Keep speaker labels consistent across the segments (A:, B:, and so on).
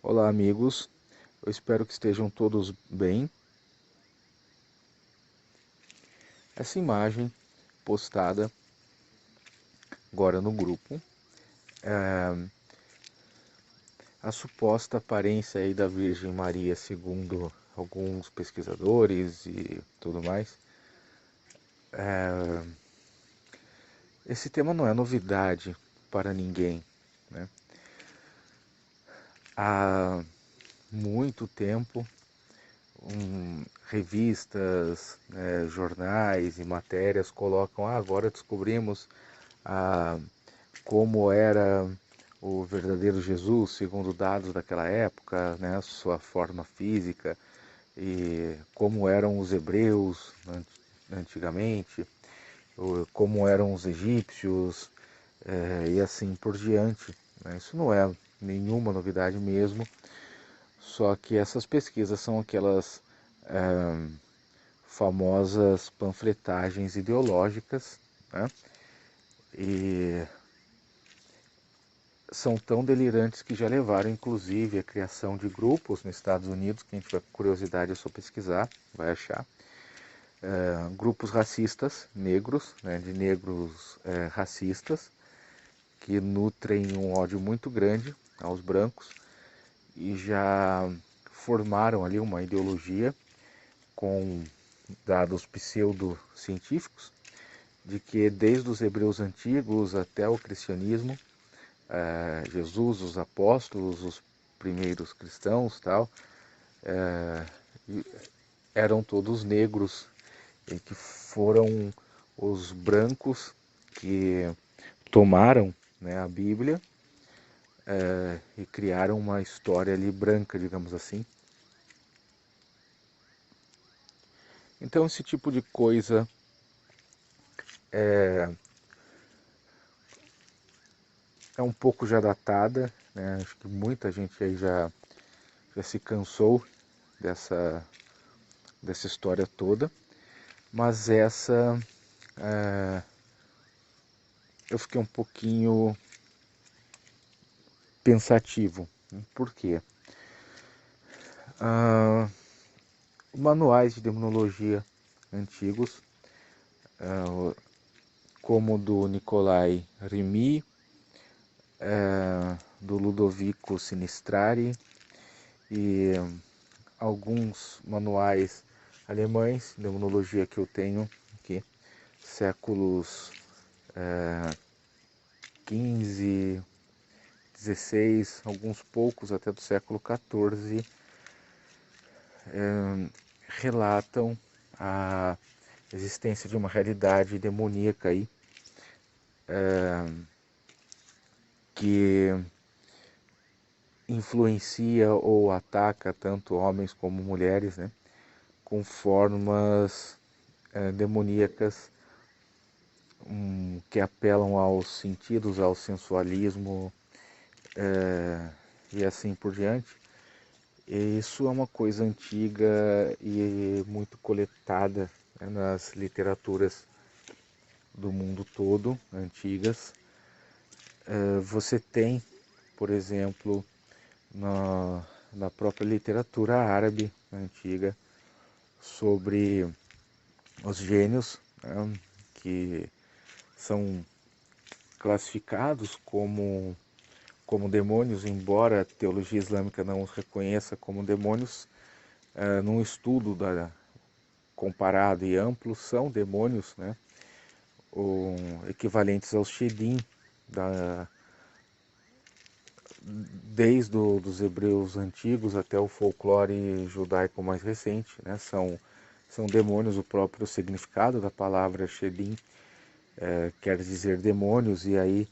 A: Olá, amigos. Eu espero que estejam todos bem. Essa imagem postada agora no grupo é a suposta aparência aí da Virgem Maria, segundo alguns pesquisadores e tudo mais. Esse tema não é novidade para ninguém, né? Há muito tempo, revistas, jornais e matérias colocam: agora descobrimos a como era o verdadeiro Jesus, segundo dados daquela época, né, sua forma física, e como eram os hebreus antigamente, como eram os egípcios, e assim por diante, né? Isso não é nenhuma novidade mesmo, só que essas pesquisas são aquelas famosas panfletagens ideológicas, né? E são tão delirantes que já levaram, inclusive, à criação de grupos nos Estados Unidos. Quem tiver curiosidade é só pesquisar, vai achar. Grupos racistas, negros, né, de negros racistas, que nutrem um ódio muito grande aos brancos e já formaram ali uma ideologia com dados pseudocientíficos de que desde os hebreus antigos até o cristianismo, Jesus, os apóstolos, os primeiros cristãos, tal, eram todos negros e que foram os brancos que tomaram, né, a Bíblia e criaram uma história ali branca, digamos assim. Então esse tipo de coisa é um pouco já datada, né? Acho que muita gente aí já se cansou dessa história toda, mas essa eu fiquei um pouquinho pensativo. Por quê? Manuais de demonologia antigos, como o do Nicolai Remy, do Ludovico Sinistrari e alguns manuais alemães de demonologia que eu tenho aqui, séculos 15, 16, alguns poucos até do século 14, relatam a existência de uma realidade demoníaca aí, que influencia ou ataca tanto homens como mulheres, né, com formas demoníacas, que apelam aos sentidos, ao sensualismo e assim por diante. E isso é uma coisa antiga e muito coletada, né, nas literaturas do mundo todo, antigas. Você tem, por exemplo, na própria literatura árabe antiga, sobre os gênios, né, que são classificados como demônios, embora a teologia islâmica não os reconheça como demônios. Num estudo comparado e amplo, são demônios, né, equivalentes aos Shedim, desde dos hebreus antigos até o folclore judaico mais recente, né, são demônios. O próprio significado da palavra Shedim quer dizer demônios, e aí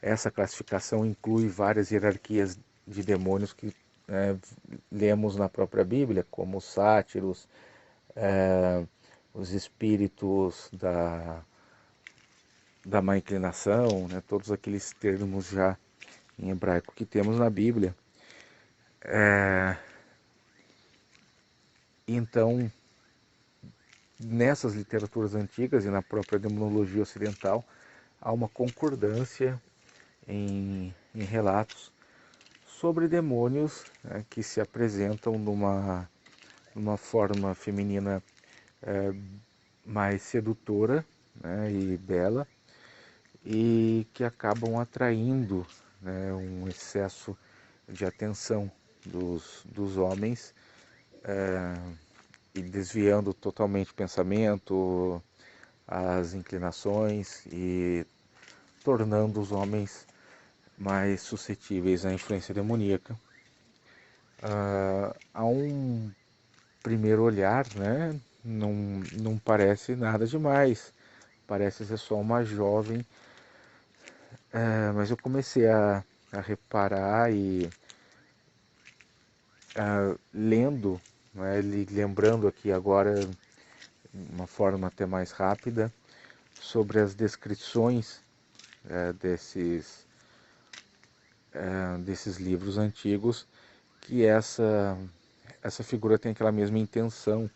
A: essa classificação inclui várias hierarquias de demônios que lemos na própria Bíblia, como os sátiros, os espíritos da má inclinação, né, todos aqueles termos já em hebraico que temos na Bíblia. Então, nessas literaturas antigas e na própria demonologia ocidental, há uma concordância em em relatos sobre demônios, né, que se apresentam numa forma feminina mais sedutora, né, e bela, e que acabam atraindo, né, um excesso de atenção dos homens, e desviando totalmente o pensamento, as inclinações e tornando os homens mais suscetíveis à influência demoníaca. A um primeiro olhar, né, não parece nada demais, parece ser só uma jovem, mas eu comecei a reparar e lendo, né, lembrando aqui agora, uma forma até mais rápida, sobre as descrições desses livros antigos, que essa figura tem aquela mesma intenção,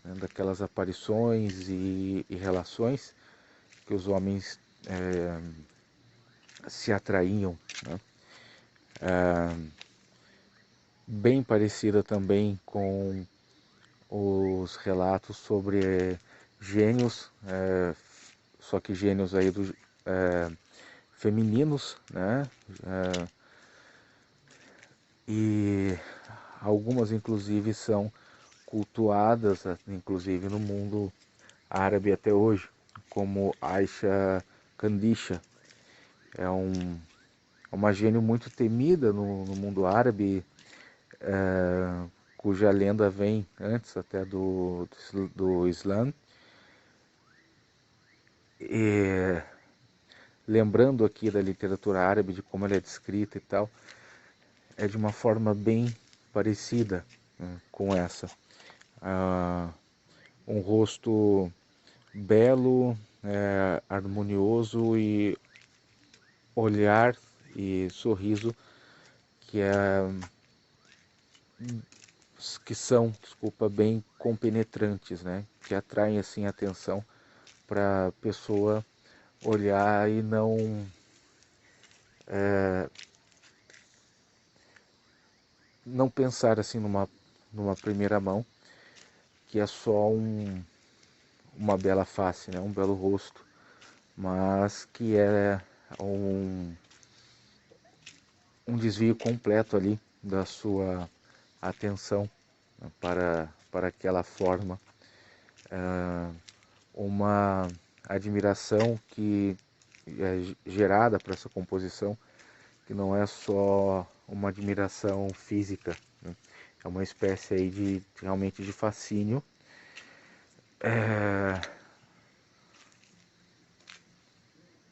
A: né, daquelas aparições e relações que os homens se atraíam, né? Bem parecida também com os relatos sobre gênios, só que gênios aí femininos, né? E algumas inclusive são cultuadas, inclusive no mundo árabe até hoje, como Aisha Kandisha. É uma gênio muito temida no mundo árabe, cuja lenda vem antes até do Islã. E lembrando aqui da literatura árabe, de como ela é descrita e tal, é de uma forma bem parecida, né, com essa. Um rosto belo, harmonioso e olhar e sorriso que são, desculpa, bem compenetrantes, né? Que atraem assim a atenção para a pessoa olhar e não pensar assim numa primeira mão que é só uma bela face, né? Um belo rosto, mas que é um, um desvio completo ali da sua atenção, né, para aquela forma, uma admiração que é gerada para essa composição, que não é só uma admiração física, né? É uma espécie aí realmente de fascínio.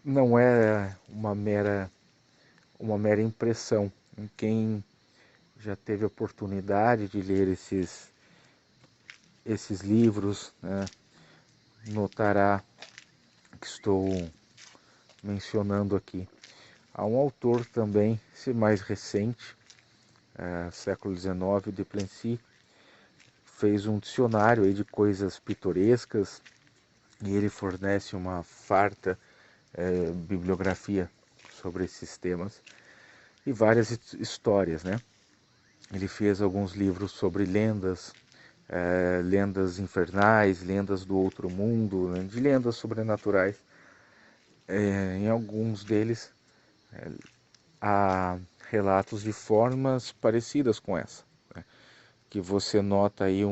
A: Não é uma mera impressão. Quem já teve a oportunidade de ler esses livros, né, notará que estou mencionando aqui. Há um autor também, esse mais recente, século XIX, Duplancy, fez um dicionário aí de coisas pitorescas, e ele fornece uma farta bibliografia sobre esses temas e várias histórias, né? Ele fez alguns livros sobre lendas, lendas infernais, lendas do outro mundo, né, de lendas sobrenaturais. Em alguns deles há relatos de formas parecidas com essa, né, que você nota aí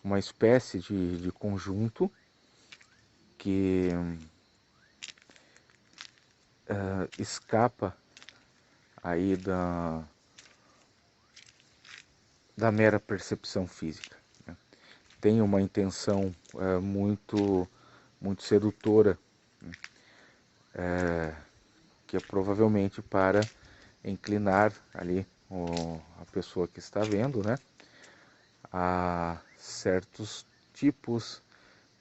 A: uma espécie de conjunto que escapa aí da mera percepção física, né? Tem uma intenção muito sedutora, que é provavelmente para inclinar ali a pessoa que está vendo, né, a certos tipos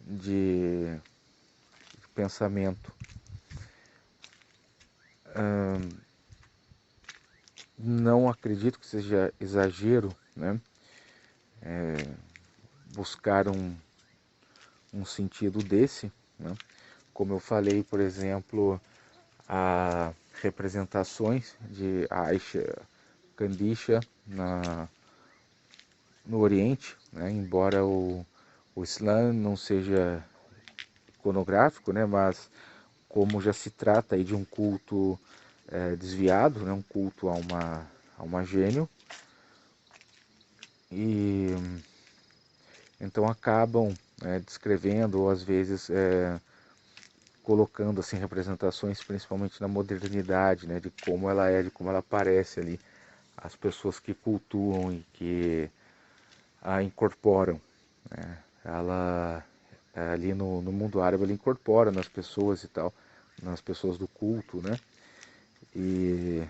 A: de pensamento. Não acredito que seja exagero, né, buscar um sentido desse, né, como eu falei, por exemplo, a representações de Aisha Kandisha no Oriente, né? Embora o Islã não seja iconográfico, né? Mas como já se trata aí de um culto desviado, né? Um culto a uma gênio, e então acabam descrevendo ou às vezes colocando assim representações, principalmente na modernidade, né? De como ela é, de como ela aparece ali, as pessoas que cultuam e que a incorporam, né? Ela ali no mundo árabe ela incorpora nas pessoas e tal, nas pessoas do culto, né? E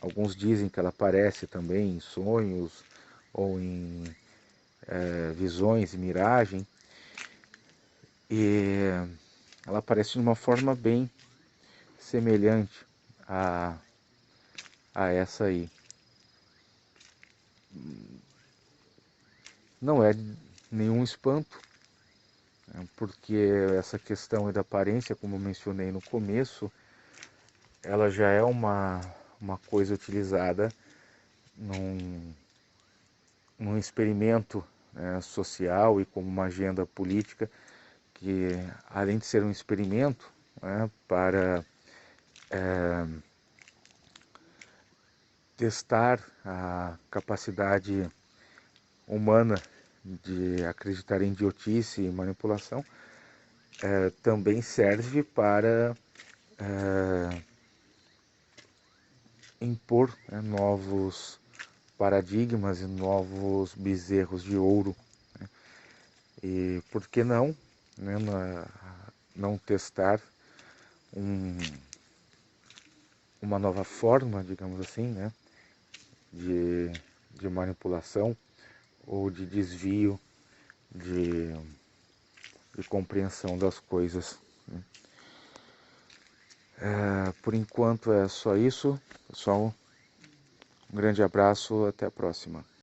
A: alguns dizem que ela aparece também em sonhos ou em visões e miragem, e ela aparece de uma forma bem semelhante a, a essa aí. Não é nenhum espanto, né? Porque essa questão da aparência, como eu mencionei no começo, ela já é uma coisa utilizada num, num experimento, né, social e como uma agenda política que, além de ser um experimento, né, para testar a capacidade humana de acreditar em idiotice e manipulação, também serve para impor, né, novos paradigmas e novos bezerros de ouro. E por que não, né, não testar um, uma nova forma, digamos assim, né, de, de manipulação ou de desvio de, de compreensão das coisas. Por enquanto é só isso, pessoal. Um grande abraço, até a próxima.